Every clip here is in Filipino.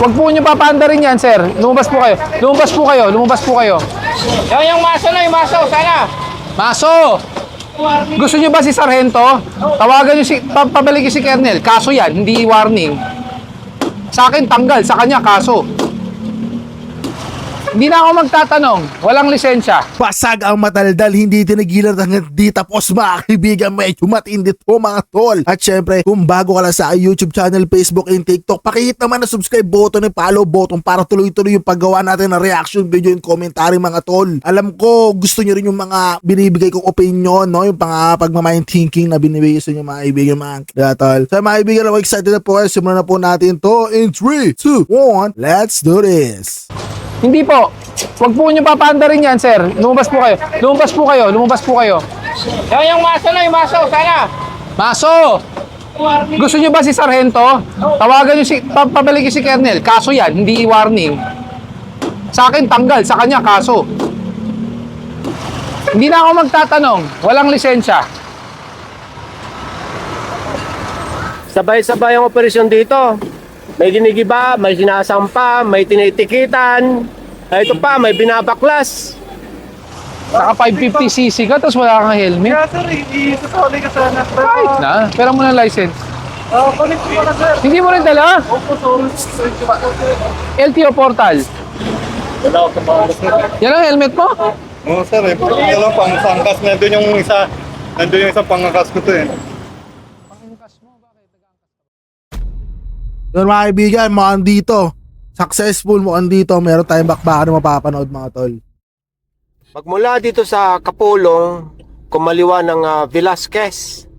Huwag po nyo papaanda rin yan, sir. Lumabas po kayo. Lumabas po kayo. Lumabas po kayo. Yung maso na, yung maso, sana. Maso! Gusto nyo ba si Sargento? Tawagan nyo si... Pabalik si Kernel. Kaso yan, hindi warning. Sa akin, tanggal. Sa kanya, kaso. Hindi na ako magtatanong. Walang lisensya. Pasag ang mataldal, hindi tinigilan hanggang di tapos mga kaibigan, medyo matindi po mga tol. At syempre, kung bago ka lang sa YouTube channel, Facebook and TikTok, pakihit naman na subscribe button and follow button para tuloy-tuloy yung paggawa natin ng reaction video and commentary mga tol. Alam ko, gusto nyo rin yung mga binibigay kong opinion, no? Yung pagmamind thinking na binibigay sa inyo mga kaibigan mga tol. So mga kaibigan, ako excited na po. Simulan na po natin to in 3, 2, 1, let's do this! Hindi po. Huwag po nyo papaanda rin yan, sir. Lumabas po kayo. Lumabas po kayo. Lumabas po kayo. Yung maso na, yung maso, sana. Maso! Gusto nyo ba si Sargento? Tawagan nyo si... Pabalik si Kernel. Kaso yan, hindi warning. Sa akin, tanggal. Sa kanya, kaso. Hindi na ako magtatanong. Walang lisensya. Sabay-sabay ang operasyon dito. May ginigiba, may sinasampa, may tinitikitan. Ito pa, may binabaklas. Naka 550cc ka, tapos wala kang helmet. Kaya sir, isasali ka sana. Kahit na. Pera mo ng license. Connect ko na sir. Hindi mo rin dala? Opo, sorry. LTO portal. Wala ako sa mga sir. Yan ang helmet mo? Oo sir, yung lang pang sangkas. Nandun yung isang pangangkas ko to eh. Yun mga kaibigan, mukhang dito. Successful mukhang dito. Meron tayong bakbakan na mapapanood mga tol. Magmula dito sa Kapulong, kumaliwa ng Velasquez.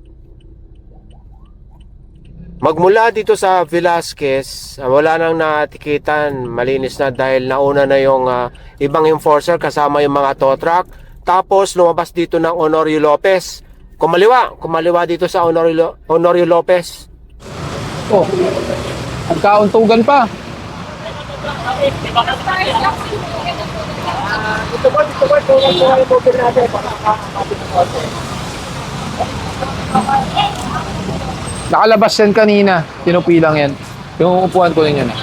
Magmula dito sa Velasquez, wala nang natikitan. Malinis na dahil nauna na yung ibang enforcer kasama yung mga tow truck. Tapos lumabas dito ng Honorio Lopez. Kumaliwa dito sa Honorio Lopez. Oh. Magkauntugan pa. Nakalabas yan kanina. Tinupilang yan. Yung upuan ko ninyo na.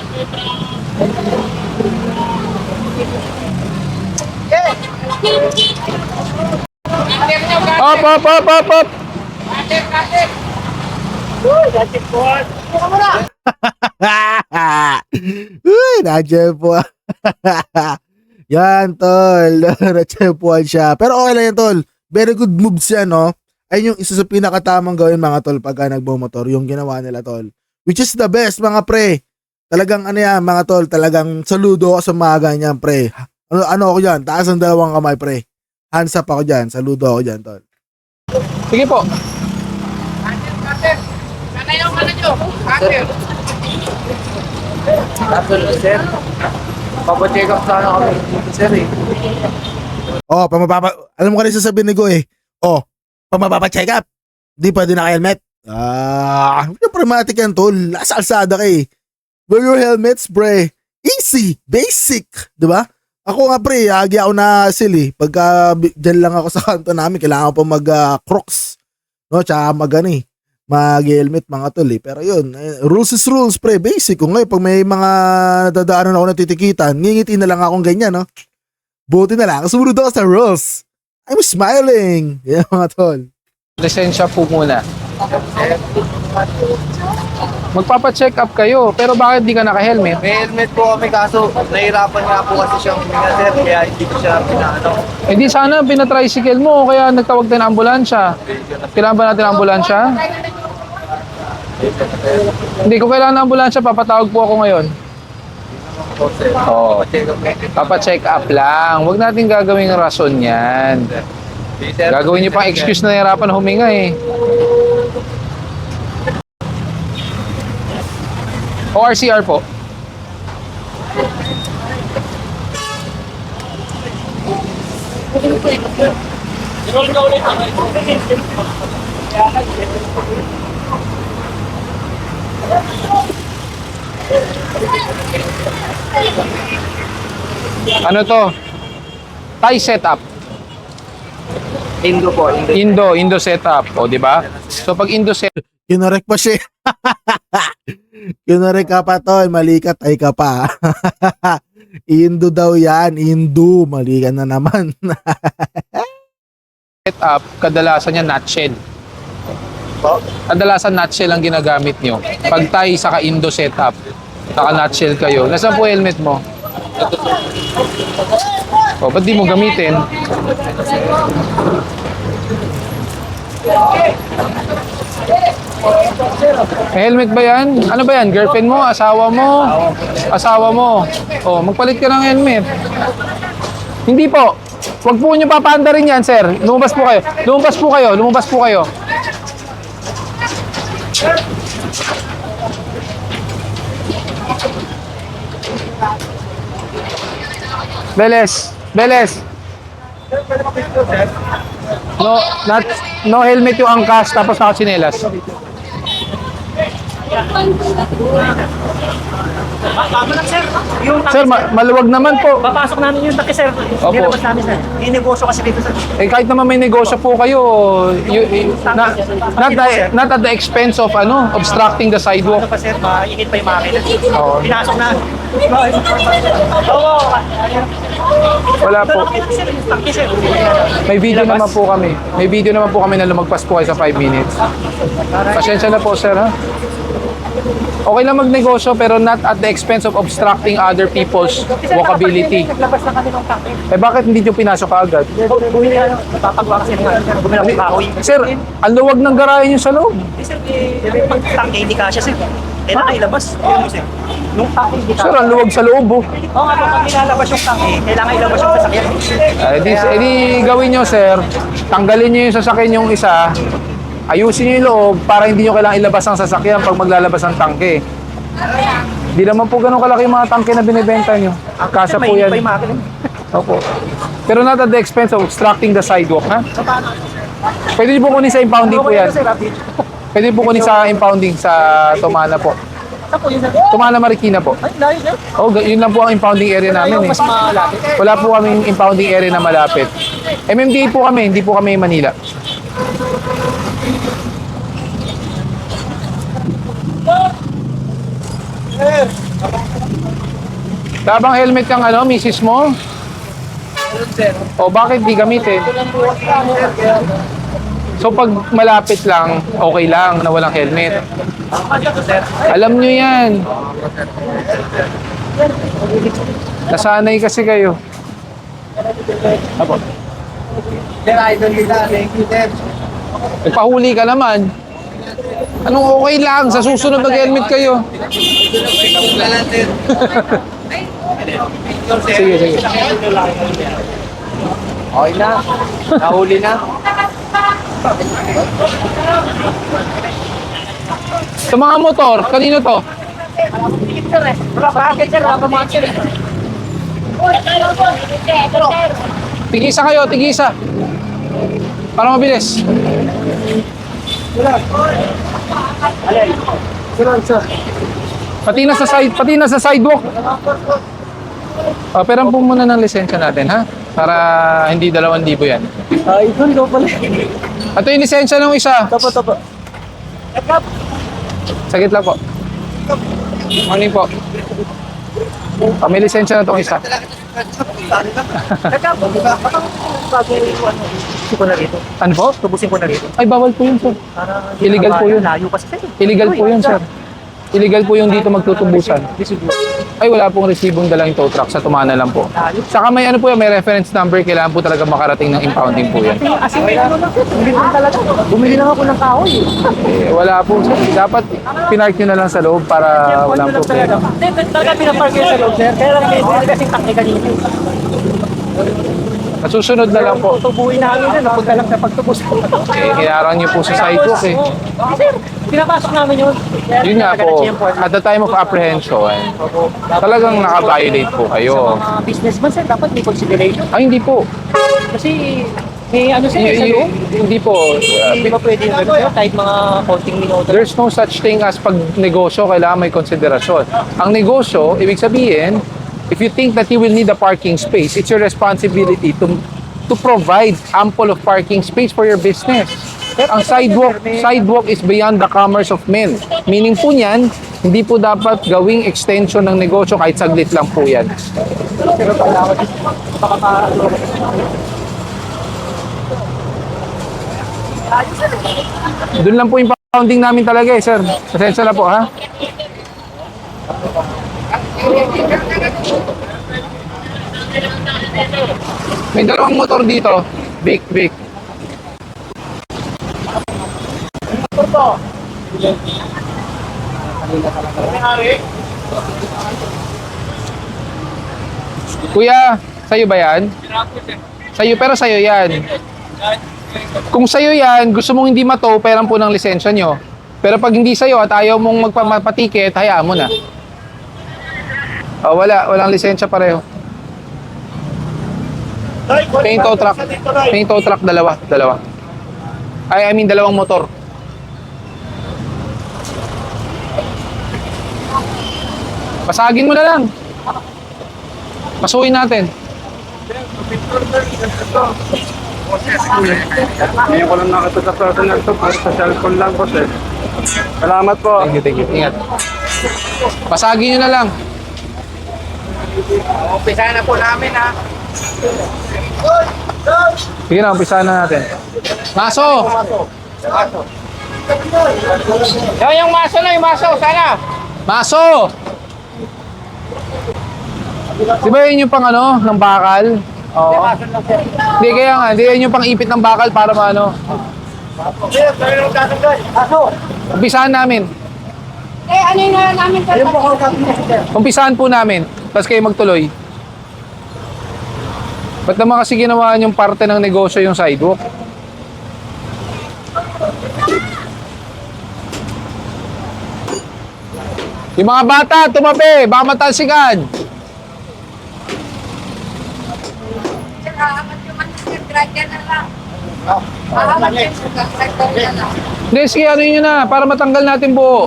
Op, op, op, op, op. Uy, na-champuan. Yan, tol. Na-champuan siya. Pero okay lang yan, tol. Very good moves yan, no? Ayun yung isa sa pinakatamang gawin, mga tol, pagka nagbumotor. Yung ginawa nila, tol. Which is the best, mga pre. Talagang, ano yan, mga tol, talagang saludo ako sa mga ganyan, pre. Ano ako dyan? Taas ang dalawang kamay, pre. Hands up ako dyan. Saludo ako dyan, tol. Sige po. Sana yung ano nyo? Sir, papacheck up sana kami, sir eh. Oh, alam mo ka rin sasabihin ni Go eh. Oh, pamapapa-check up. Di pwede naka-helmet. Yung pragmatic yan, tol. Nasa alsada ka eh. Wear your helmets, pre. Easy. Basic. Diba? Ako nga, pre, agi ako na silly. Pagka dyan lang ako sa kanto namin, kailangan ko pa mag-crocs. No, tsaka mag-helmet mga tol eh. Pero yun, rules is rules, pre. Basic. Kung ngayon, pag may mga dadaanan ako na titikitan, ngingiti na lang akong ganyan, no? Buti na lang. Sumunod ako sa rules. I'm smiling. Yan mga tol. Lisensya po muna. Magpapa-check up kayo. Pero bakit di ka naka-helmet? May helmet po kami kaso nahirapan nga po kasi siyang huminga sir kaya hindi ko siya pinaano. Eh di sana pina-tricycle mo kaya nagtawag tayo ng ambulansya. Kailangan ba natin ng ambulansya? Hindi ko kailangan ng ambulansya. Papatawag po ako ngayon. Oo. Papa-check up lang. Huwag natin gagawing rason yan. Gagawin niyo pang excuse na nahirapan huminga eh. ORCR po. Ano to? Thai setup. Indo po, Indo setup, o di ba? So pag Indo setup, Kinorek pa siya. Kinorek ka pa, tol. Mali ka, tay ka pa. Indo daw yan. Indo. Mali ka na naman. Setup, kadalasan niya nutshell. Kadalasan nutshell ang ginagamit nyo. Pag tayo sa ka-Indo setup, naka-nutshell kayo. Nasaan po helmet mo? O, ba't di mo gamitin? May helmet ba yan? Ano ba yan? Girlfriend mo? Asawa mo? Asawa mo. O, magpalit ka ng helmet. Hindi po. Huwag po nyo papanda rin yan, sir. Lumabas po kayo. Lumabas po kayo. Lumabas po kayo. Beles. Beles. No, no helmet yung angkas tapos nakatsinelas. Tama lang, sir. Yung Sir, maluwag naman po. papasok namin yung taki, sir. Opo. Nilabas namin, sir. May negosyo kasi dito, sir. Eh kahit naman may negosyo po kayo, not at the expense of obstructing the sidewalk. Ano pa, sir? Mainit pa yung makina. Oo. Pinasok na. Oo. Wala po. Sir, yung taki, sir. May video naman po kami. May video naman po kami na lumagpas po kayo sa 5 minutes. Pasensya na po, sir, ha? Okay lang magnegosyo pero not at the expense of obstructing other people's walkability. Naglabas na kami ng taki. Eh bakit hindi nyo pinasok agad? Bumili ano, napapagawa kasi ng bumili ng kahoy. Sir, ang luwag ng garahe nyo sa loob. Sir, pag taki hindi kasya, sir. Kailangan ilabas. Yun, sir. Yung taki hindi Sir, kasya. ang luwag sa loob, oh. Oo nga, pag nilalabas yung taki, kailangan ilabas yung sasakyan. Di gawin nyo, sir. Tanggalin nyo yung sasakyan yung isa. Ayusin nyo yung loob para hindi nyo kailangan ilabas ang sasakyan pag maglalabas ang tangke. Di naman po ganun kalaki yung mga tangke na binibenta nyo. Kasa po yan. Mainit pa yung makina. Opo. Pero not at the expense of obstructing the sidewalk, ha? Pwede nyo po kunin sa impounding po yan. Pwede po kunin sa impounding sa Tomana po. Saan po yun, sir? Tomana Marikina po. Ay, layo, sir. Oh, yun lang po ang impounding area namin eh. Mas malapit. Wala po kaming impounding area na malapit. MMDA po kami, hindi po kami Manila. Tabang helmet kang misis mo? O bakit di gamitin? So pag malapit lang, okay lang na walang helmet. Alam nyo yan. Nasanay kasi kayo. Apo. Nagpahuli ka naman. Anong okay lang? Sa susunod mag-helmet kayo. Sige, sige. Okay na. Nahuli na. Sa mga motor, kanino to? Wala pa akin, sir. Wala pa mga sir. Tigisa kayo, tigisa. Para mabilis. Pati na sa sidewalk. Peran po muna ng lisensya natin, ha? Para hindi 2,000 yan. Ito daw pala. Ito yung lisensya ng isa. Tapo. Sagit lang po. Morning po. May lisensya na itong isa. Tubusin ko na rito. Ano po? Tubusin ko na rito. Ay, bawal po yun, sir. Para Illegal po yun. Layo kasi, sir. Illegal po yun, sir. Illegal po yung dito magtutubusan. Ay, wala pong resibong dalang yung tow truck. Sa Tumana lang po. Saka may may reference number. Kailangan po talaga makarating ng impounding po yan. Kasi may ano lang, sir. Bumili lang talaga. Bumili lang ako ng kahoy. Eh, wala po, sir. Dapat pinark nyo na lang sa loob para walang problema. Talaga pinapark yun sa loob, sir. Kaya lang may kasing takne kanina. Masusunod na lang po. Tutubuin namin yun. Pagkalang sa pagtubos. Eh, hinarang nyo po sa sidewalk eh. Sir, pinapasok namin yun. Yun nga po, at the time of apprehension, talagang naka-violate po kayo. Mga businessman, sir, dapat may consideration. Ay, hindi po. Kasi may ano sir, sa loob. Hindi po. Hindi ba pwede yung ganun, sir? Kahit mga konting minuto. There's no such thing as pag negosyo, kailangan may konsiderasyon. Ang negosyo, ibig sabihin, if you think that you will need a parking space, it's your responsibility to provide ample of parking space for your business. Ang sidewalk is beyond the commerce of men. Meaning po niyan, hindi po dapat gawing extension ng negosyo kahit saglit lang po yan. Doon lang po yung pounding namin talaga eh, sir. Pasensya na po, ha? May dalawang motor dito. Big. Kuya, sa'yo ba yan? Sa'yo, pero sa'yo yan. Kung sa'yo yan, gusto mong hindi matow, peran po ng lisensya nyo. Pero pag hindi sa'yo at ayaw mong magpapatiket, hayaan mo na. Oh, walang lisensya pareho. May tow truck, dalawa. I mean, dalawang motor. Pasagin mo na lang. Pasuhin natin. Ngayon ko lang nakita sa personal to, para sa cellphone lang po, sir. Salamat po. Thank you. Ingat. Pasagin nyo na lang. Umpisa na po namin, ha? Sige na, umpisahan na natin. Maso! Yung maso, sana! Maso! Di ba yun yung pang ano, ng bakal? Oo. Hindi, kaya nga, hindi yun yung pang ipit ng bakal para maano. Umpisahan namin. Ano yung namin sa Umpisahan po namin. Tapos kayo magtuloy. Ba't naman kasi ginawa yung parte ng negosyo yung sidewalk? Yung mga bata, tumabi! Baka matalsikan! Hahamat yung grandya na lang. Hahamat yung grandya na lang. Hindi, sige, ano yun na, para matanggal natin buo.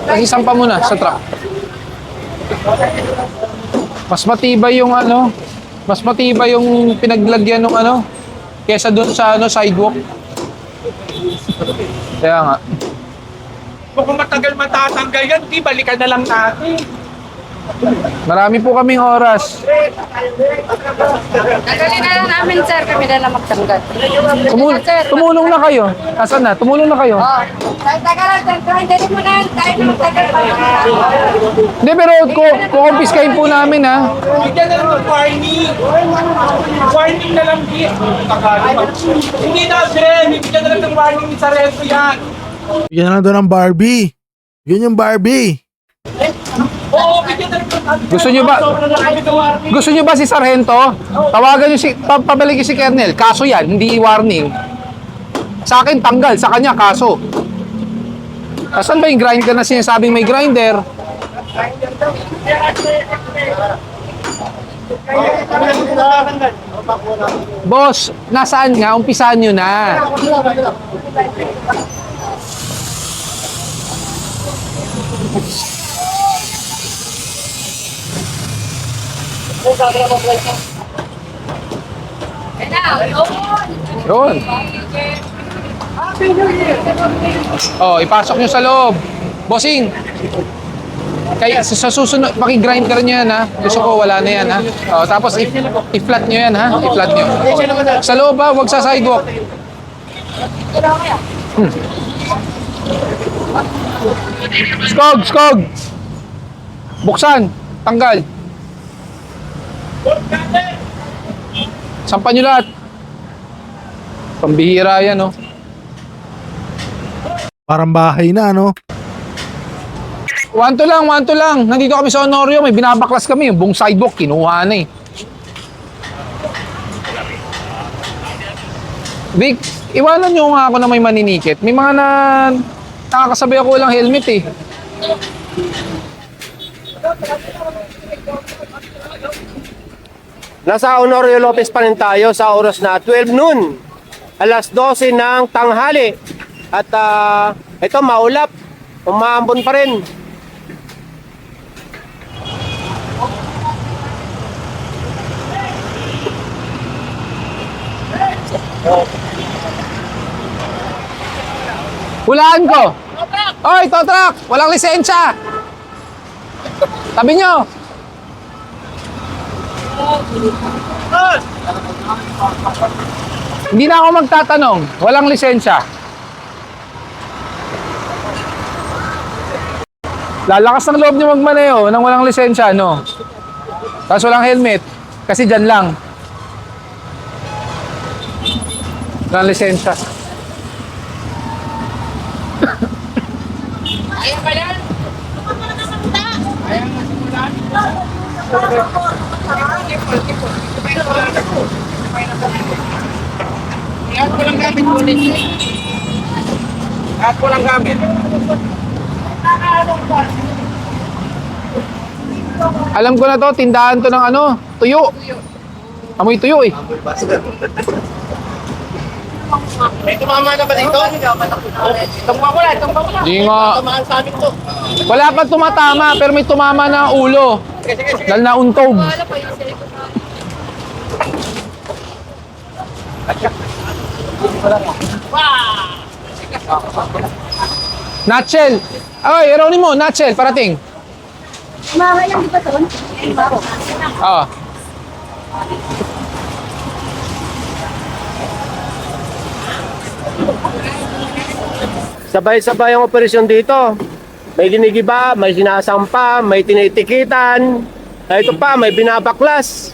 Kasi sampa mo na sa truck. Mas matibay yung ano, mas matibay yung pinaglagyan ng ano, kesa doon sa ano, sidewalk. Kaya nga. Kung matagal matatanggal yan, di balikan na lang natin. Marami po kaming oras. Tagalin na lang namin, sir. Kami na lang magtanggal. Tumulong na kayo. Asan na? Tumulong na kayo. Oh, tagal lang, sir. Hindi mo na. Tayo na magtagal pa. Hindi, pero kukumpiskahin po namin, ha. Bigyan na lang ng warning. Warning na lang, di. Hindi na, Jen. Bigyan na lang ng warning sa resto yan. Yan lang doon ng Barbie. Yun yung Barbie. Oo, bigyan na lang ng Gusto nyo ba si Sargento? Tawagan nyo pabalik si Kernel. Kaso yan, hindi i-warning. Sa akin, tanggal. Sa kanya, kaso. Asan ba yung grinder na sinasabing may grinder? Boss, nasaan nga? Umpisahan nyo na. Yun. Oh, ipasok nyo sa loob. Bossing. Kaya sa susunod, paki-grind ka rin yan, ha. Gusto ko wala na yan, ha. Oh, tapos i-flat nyo yan, ha. I-flat nyo. Sa loob, ha. Huwag sa sidewalk. Skog! Buksan. Tanggal. Sampan nyo lahat. Pambihira yan, oh. Parang bahay na, no? Wanto lang. Nandito kami sa Honorio, may binabaklas kami. Yung buong sidewalk, kinuha na eh. Vic, iwanan nyo nga ako na may maninikit. May mga nakakasabay ako walang helmet eh. Nasa Honorio Lopez pa rin tayo sa oras na 12 noon. Alas 12 ng tanghali. At ito maulap. Umaambon pa rin. Hulaan ko. Oy, tow truck! Walang lisensya! Tabi nyo! Hindi na ako magtatanong. Walang lisensya. Lalakas ng loob niyo magmaneho nang walang lisensya, no? Tapos walang helmet. Kasi dyan lang. Walang lisensya. Ayaw ba yan? Lahat ko lang gamit ulit. Lahat ko lang gamit. Alam ko na to, tindahan to ng ano, tuyo. Amoy tuyo eh. May tumama na ba dito? Tumama ko lang. Di nga. Tumaan sa amin to. Wala pa tumatama, pero may tumama na ulo. Dahil nauntog. Nutshell. Ay, Eronimo, nutshell, parating. Mahal lang di ba ito? Oo. Sabay-sabay ang operasyon dito. May ginigiba, may sinasampa, may tinitikitan. Ito pa, may binabaklas.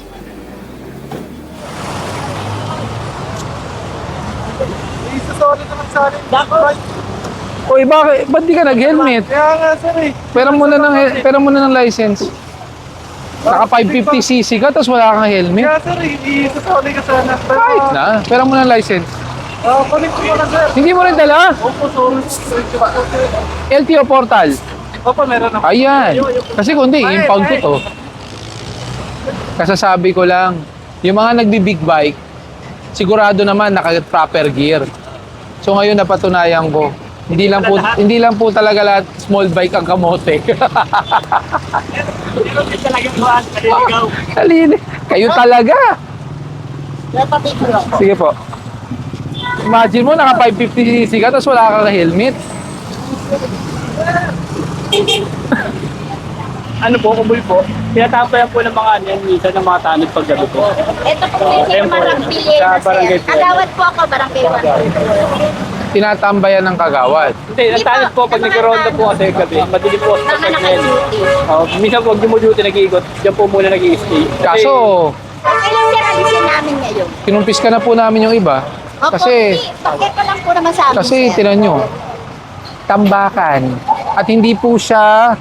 Sorry naman sa akin. Uy, bakit? Ba't di ka nag-helmet? Kaya nga sir eh. Pera mo na ng license. Naka 550cc ka, tapos wala kang helmet. Kaya sir eh, sorry ka sana. Kahit na, pera mo na ng license. Kunin ko muna sir. Hindi mo rin dala? Opo, sorry. LTO portal. Opo, meron ako. Ayan. Kasi kundi, impound ko to. Kasasabi ko lang, yung mga nagbi-big bike, sigurado naman naka-proper gear. So ngayon napatunayan ko, hindi lang po talaga lahat small bike ang kamote. Halili. Kayo talaga. Sige po. Imagine mo, naka 550cc ka, tapos wala kang helmet. Ano po, kuboy po, tinatampayan po ng mga anyan minsan ng mga tanod paggabi po. Ito po yung Ayun po, Marang Bilye sa na barangay sir. po. Agawad po ako, Barangay 1. Tinatambayan ng kagawad. Hindi, ang tanod po, pag nag-ronda po kasi gabi, madilim po sa Mga pagkain. naka-duty. Minsan po, dumuduty, nag-iikot, diyan po muna nag-i-stay. Kaso, Okay lang sir, alisin namin ngayon. kinumpis ka na po namin yung iba. Opo, Kasi, bakit pa lang po naman sa amin kasi sir. tinan nyo, tambakan. At hindi po siya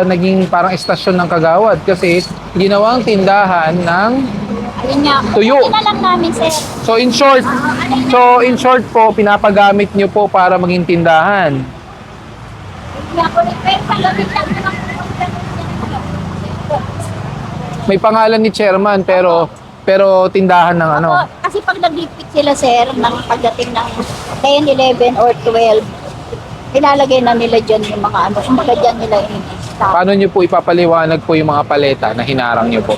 naging parang estasyon ng kagawad kasi ginawang tindahan ng Ayun nga. Tuyo. Ayun na lang namin sir. so in short po pinapagamit nyo po para maging tindahan. Nga po, pero paggamit lang naman po. May pangalan ni chairman pero tindahan ng ano. Opo, kasi pag nag-lipit sila sir, ng pagdating ng 10, 11 or 12, ilalagay na nila dyan yung mga ano, kumbaga dyan nila i-stop. Paano nyo po ipapaliwanag po yung mga paleta na hinarang nyo po?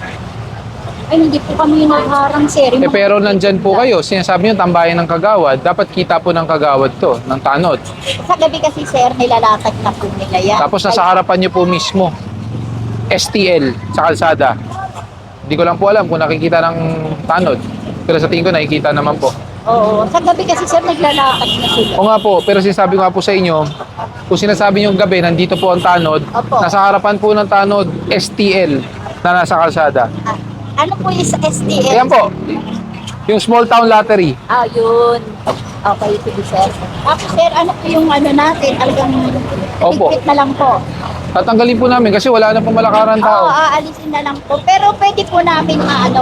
Ay, hindi po kami nagharang sir. Yung mga- Pero nandyan po kayo, sinasabi nyo tambayan ng kagawad, dapat kita po ng kagawad to, ng tanod. Sa gabi kasi sir, nilalatag na po nila yan. Tapos nasa harapan nyo po mismo, STL sa kalsada. Hindi ko lang po alam kung nakikita ng tanod. Pero sa tingin ko nakikita naman po. Oo, sa gabi kasi sir, naglalatag na sila. O nga po, pero sinasabi ko nga po sa inyo, kung sinasabi nyo gabi, nandito po ang tanod, Opo. nasa harapan po ng tanod, STL na nasa kalsada. Ano po yung sa STL? Ayan po, yung small town lottery. Ah, yun. Okay, sige sir. Tapos sir, ano po yung ano natin? Talagang Opo. ligpit na lang po. Tatanggalin po namin kasi wala na pong malakaran Oo, tao. aalisin na lang po. Pero pwede po namin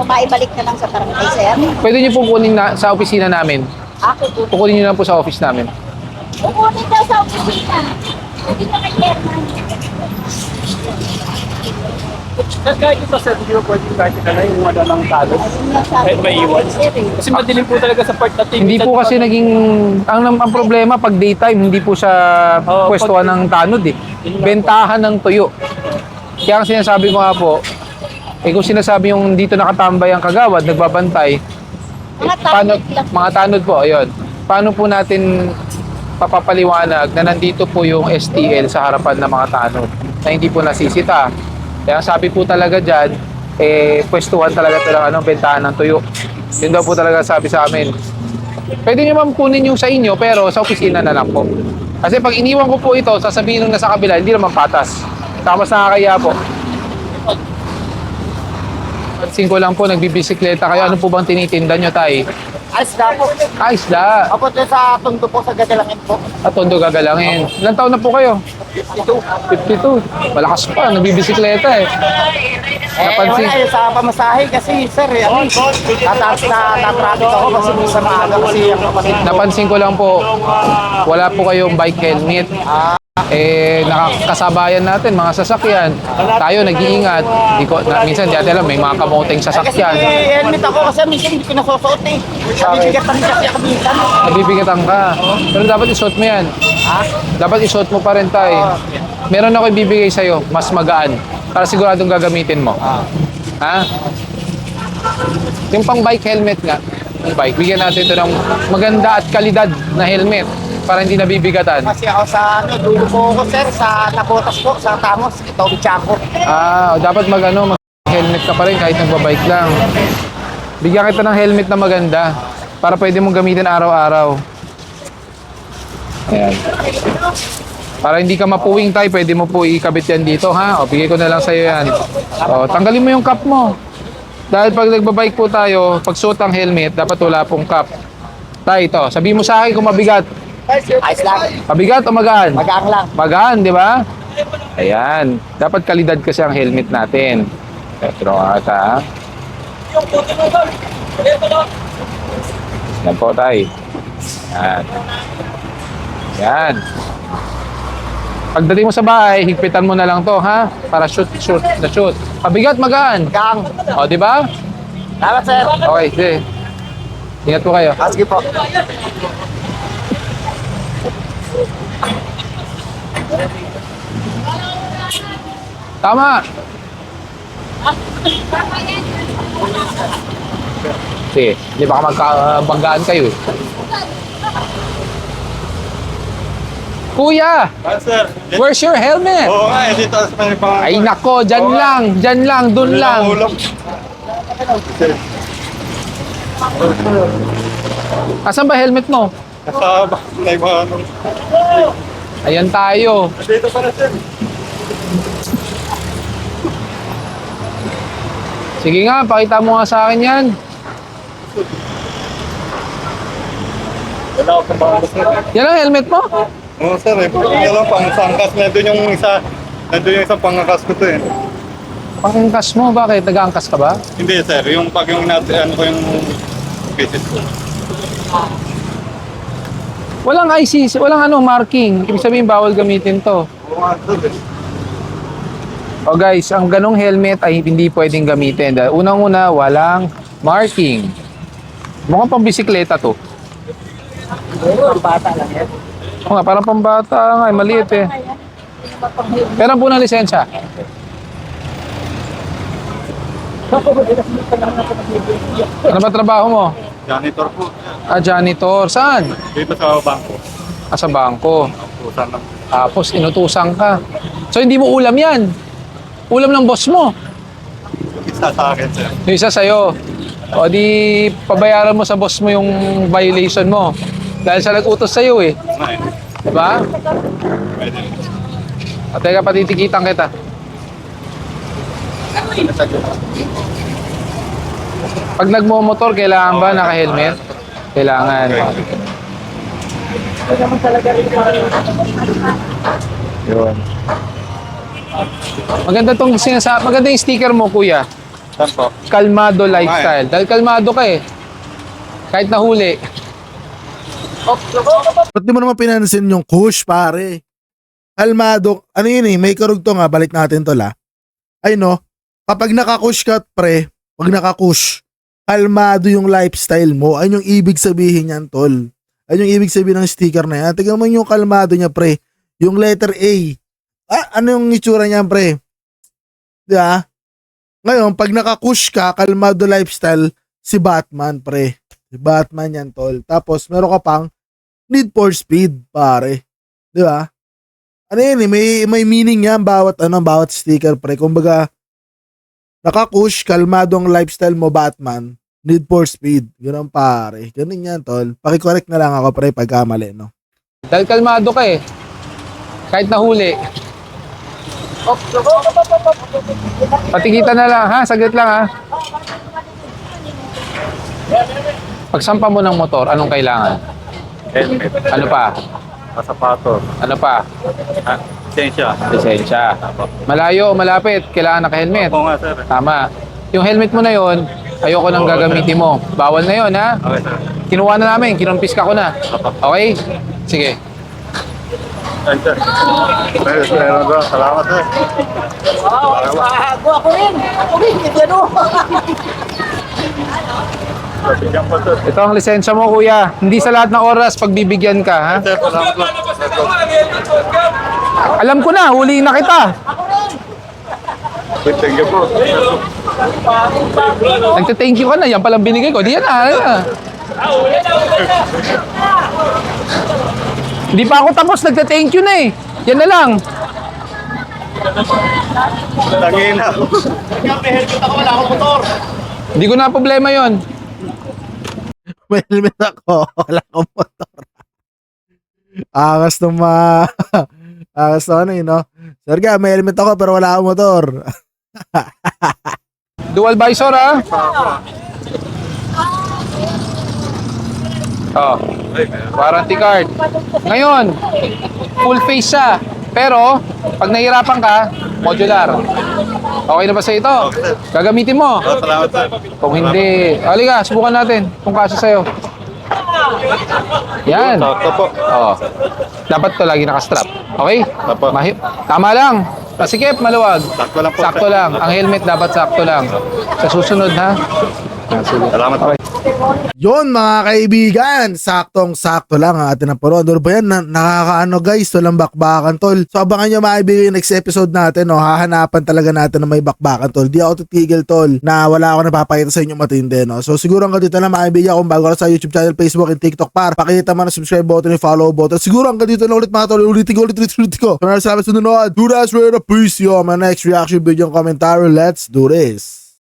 maibalik na lang sa barangay sir. Pwede nyo po kunin na, sa opisina namin. Ako po. Kukunin nyo lang po sa office namin. Kukunin daw sa opisina. Hindi ka kay chairman. Kahit ito sir, hindi mo pwede kahit na yung wala ng tanod. Kahit may iwan. Kasi madilim po talaga sa part na TV. Hindi po kasi naging, ang problema pag daytime, hindi po siya Oo, pwestuhan ng tanod eh. Bentahan ng tuyo. Kaya ang sinasabi ko nga po, kung sinasabi yung dito nakatambay ang kagawad, nagbabantay, Mga paano, tanod lang. mga tanod po, ayun. paano po natin papapaliwanag na nandito po yung STL sa harapan ng mga tanod na hindi po nasisita. Kaya sabi po talaga dyan, pwestuhan talaga ito ng bentahan ng tuyo. Yun daw po talaga sabi sa amin. Pwede nyo ma'am kunin yung sa inyo, pero sa opisina na lang po. Kasi pag iniwan ko po ito, sasabihin nung nasa kabila, hindi naman patas. Tapos nakakaya po. Pansin ko lang po, nagbibisikleta kayo. Ano po bang tinitinda nyo, tay? Isda po. Isda. Ako po sa Tondo po, sa Gagalangin po. Tondo gagalangin. Ilang taon na po kayo? 52. Malakas pa, nagbibisikleta eh. Napansin. Wala sa pamasahe kasi, sir, tatraffic ako kasi sa maaga kasi ang kapatid ko. Napansin ko lang po, wala po kayong bike helmet. Nakakasabayan natin, mga sasakyan. Tayo nag-iingat. Minsan, di natin alam, may mga kamoteng Kasi sasakyan. helmet ako kasi minsan hindi ko nasusuot eh. Nabibigatan kasi ako minsan. Nabibigatan ka. Pero dapat isuot mo yan. Dapat isuot mo pa rin tayo. Meron ako ibibigay sa'yo, mas magaan. Para siguradong gagamitin mo. Ha? Yung pang bike helmet nga. Yung bike, bigyan natin ito ng maganda at kalidad na helmet para hindi nabibigatan. Kasi ako sa dulo po ako, sir, sa Nabotas po, sa Tamos, ito, Bichaco. Dapat mag-helmet ka pa rin kahit nagbabike lang. Bigyan kita ng helmet na maganda para pwede mong gamitin araw-araw. Ayan. Para hindi ka mapuwing tayo, pwede mo po ikabit yan dito, ha? O, bigay ko na lang sa'yo yan. O, tanggalin mo yung cap mo. Dahil pag nagbabike po tayo, pag suot ang helmet, dapat wala pong cap. Tay, ito. Sabihin mo sa akin kung mabigat. Ayos lang. Mabigat o magaan? Magaan lang. Magaan, di ba? Ayan. Dapat kalidad kasi ang helmet natin. Pero ata, ha? Yan po, tay. Yan. Yan. Pagdating mo sa bahay, higpitan mo na lang to, ha? Para shoot. Mabigat, magaan. Gang. O, di ba? Salamat, sir. Okay, sige. Ingat po kayo. Sige po. Tama. Sige, di baka magkabanggaan kayo eh. Kuya, Sir, where's your helmet? oo nga, dito sa may pang... Ay nako, dyan lang, dun lang. Ulam. Asan ba helmet mo? Nasa may mga ano. Ayan tayo. Dito pala, sir. Sige nga, pakita mo nga sa akin yan. Wala ako sa mga sir. Yan ang helmet mo? Oo, sir, eh. Alam, pang sangkas. Nandun yung isang pangangkas ko to eh. Pangangkas mo, bakit? Nag-aangkas ka ba? Hindi, sir. Yung pag yung ano ko yung pieces ko. Walang IC, walang marking. Ibig sabihin, bawal gamitin to. Oo nga, sir. O guys, ang ganong helmet ay hindi pwedeng gamitin. Dahil unang-una, walang marking. Mukhang pang bisikleta to. Bata lang yan. O nga, parang pambata nga, maliit eh. Pero po ng lisensya. Ano ba trabaho mo? Janitor po. Janitor. Saan? Dito sa bangko. Sa bangko. Pusan lang. Tapos inutusan ka. So hindi mo ulam yan. Ulam ng boss mo. Isa sa akin, sir. Yung isa sa'yo. O di pabayaran mo sa boss mo yung violation mo. Dahil siya nag-utos sa'yo eh. Ay, Diba? pwede. O teka, patitikitan kita. Pag nagmo-motor, kailangan ba naka-helmet? Kailangan. Yun. Maganda tong maganda yung sticker mo, kuya. Saan po? Kalmado lifestyle. Dahil kalmado ka eh. Kahit nahuli. Ba't di mo naman pinansin yung kush, pare? Kalmado. Ano yun eh, may karugtong nga, balik natin to la. Ay no, kapag nakakush ka, pre, pag nakakush, kalmado yung lifestyle mo. Ayun yung ibig sabihin yan, tol. Ayun yung ibig sabihin ng sticker na yan. Tignan mo yung kalmado niya, pre. Yung letter A. Ano yung itsura niya, pre? Diba? Ngayon, pag nakakush ka, kalmado lifestyle, si Batman, pre. Si Batman yan, tol. Tapos, meron ka pang Need for Speed, pare. Di ba? Ano yan eh, may meaning yan bawat sticker, pre. Kumbaga, nakakush, kalmadong lifestyle mo, Batman. Need for Speed. Ganun, pare. Ganun yan, tol. Pakicorrect na lang ako, pre, pagkamali, no? Dahil kalmado ka eh. Kahit nahuli. Patikita na lang, ha? Saglit lang, ha? Pagsampa mo ng motor, anong kailangan? Helmet. Ano pa? Sapatos. Ano pa? Lisensya. Lisensya. Malayo o malapit, kailangan naka-helmet. Oo nga, sir. Tama. Yung helmet mo na yon, ayoko nang gagamitin mo. Bawal na yon, ha? Okay, sir. Kinuha na namin, kinumpiska ko na. Okay? Sige. Ayun, sir. Meron ba? Salamat, sir. Ako rin, ano? Bigyan po, sir. Ito ang lisensya mo, kuya. Hindi sa lahat ng oras pagbibigyan ka, ha? Sir, salamat po. Alam ko na, huliin na kita. Thank you po. Nagte-thank you ka na, yan palang binigay ko. Di yan na, yan na. Hindi pa ako tapos, nagte-thank you na eh. Yan na lang. Tangin na. Hindi ko na problema yon. May helmet ako. Wala akong motor. Angas ng angas na ano yun, no? Sir ka, may helmet ako pero wala akong motor. Dual visor, ha? Oh, warranty card. Ngayon, full face siya. Pero, pag nahihirapan ka, modular. Okay na ba sa ito? Gagamitin mo. Salamat, sir. Kung hindi, halika, subukan natin kung kasya sa'yo. Yan. Sakto po. Oo. Dapat to lagi nakastrap. Okay? Apo. Tama lang. Masikip, maluwag. Sakto lang po, Sakto sir. lang. Ang helmet dapat sakto lang. Sa susunod, ha? Sige. Salamat po. Yun mga kaibigan, saktong-sakto lang ang atin ang panood. Ano ba yan? Nakakaano guys, walang bakbakan tol. So abangan nyo mga kaibigan yung next episode natin. No? Hahanapan talaga natin na may bakbakan tol. Di ako titigil tol na wala ako napapakita sa inyo matindi. No? So siguro hanggang dito na mga kaibigan, kung bago ka sa YouTube channel, Facebook and TikTok pakita mo na subscribe button and follow button. Siguro hanggang dito na ulit mga tol. Ulitin ko. Maraming salamat sa nanonood. Do that, peace. See you on my next reaction video and commentary. Let's do this.